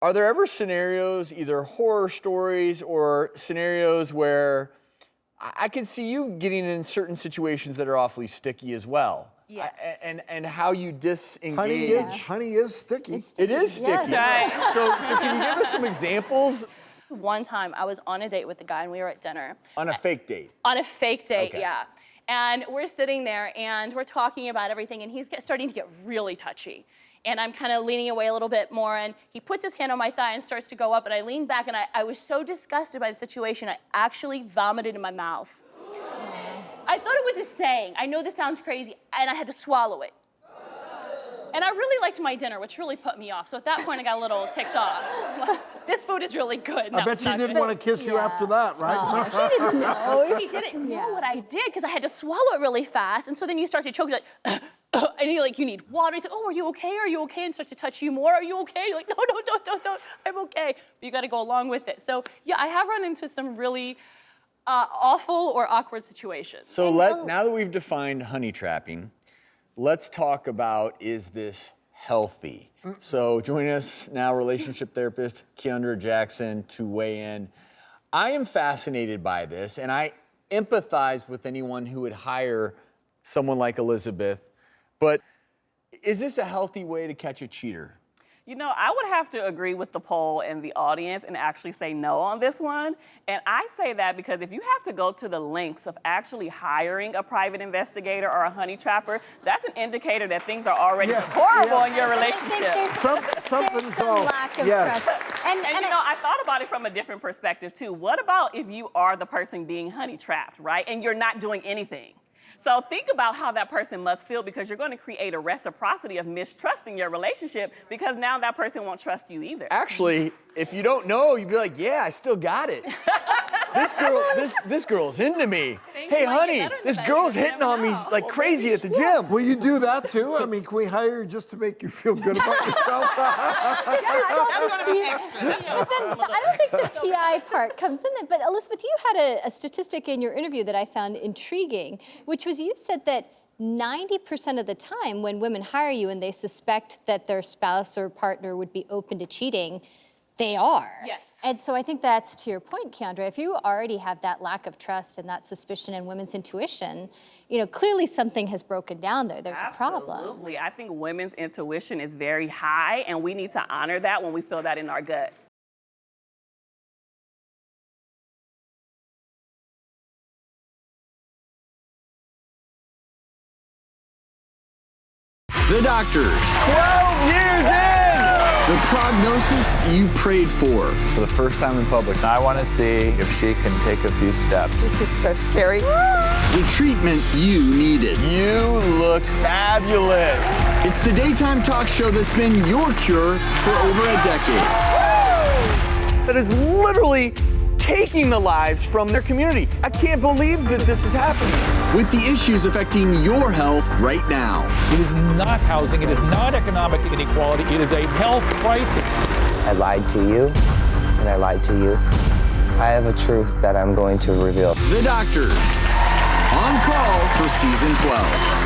Are there ever scenarios, either horror stories or scenarios where I can see you getting in certain situations that are awfully sticky as well? Yes. And how you disengage. Honey is sticky. It is sticky. Yes. Right. So can you give us some examples? One time I was on a date with a guy and we were at dinner. On a fake date? On a fake date, Okay. yeah. And we're sitting there and we're talking about everything and he's starting to get really touchy. And I'm kind of leaning away a little bit more and he puts his hand on my thigh and starts to go up and I lean back and I was so disgusted by the situation, I actually vomited in my mouth. I thought it was a saying. I know this sounds crazy, and I had to swallow it. And I really liked my dinner, which really put me off. So at that point, I got a little ticked off. This food is really good. I bet she didn't want to kiss you after that, right? She didn't know. She didn't know what I did because I had to swallow it really fast. And so then you start to choke, you're like, and you're like, you need water. He's like, oh, are you okay? Are you okay? And starts to touch you more. Are you okay? You're like, no, don't. I'm okay. But you got to go along with it. So yeah, I have run into some really awful or awkward situations. So now that we've defined honey trapping, let's talk about, is this healthy? So join us now, relationship therapist Keandra Jackson, to weigh in. I am fascinated by this, and I empathize with anyone who would hire someone like Elizabeth, but is this a healthy way to catch a cheater? You know, I would have to agree with the poll and the audience and actually say no on this one. And I say that because if you have to go to the lengths of actually hiring a private investigator or a honey trapper, that's an indicator that things are already horrible in your relationship. Something's some off. lack of trust. And you know, I thought about it from a different perspective too. What about if you are the person being honey trapped, right? And you're not doing anything? So think about how that person must feel, because you're going to create a reciprocity of mistrusting your relationship, because now that person won't trust you either. Actually, if you don't know, you'd be like, yeah, I still got it. This girl's into me. Hey, honey, this girl's hitting on me like crazy at the gym. Will you do that too? I mean, can we hire you just to make you feel good about yourself? But then I don't think the PI part comes in it. But Elizabeth, you had a statistic in your interview that I found intriguing, which was you said that 90% of the time when women hire you and they suspect that their spouse or partner would be open to cheating, they are. Yes. And so I think that's to your point, Keandra. If you already have that lack of trust and that suspicion in women's intuition, you know, clearly something has broken down there. There's a problem. Absolutely. I think women's intuition is very high, and we need to honor that when we feel that in our gut. The doctors. 12 years in! The prognosis you prayed for. For the first time in public, I want to see if she can take a few steps. This is so scary. The treatment you needed. You look fabulous. It's the daytime talk show that's been your cure for over a decade. That is literally taking the lives from their community. I can't believe that this is happening. With the issues affecting your health right now. It is not housing, it is not economic inequality, it is a health crisis. I lied to you, and I lied to you. I have a truth that I'm going to reveal. The Doctors, on call for season 12.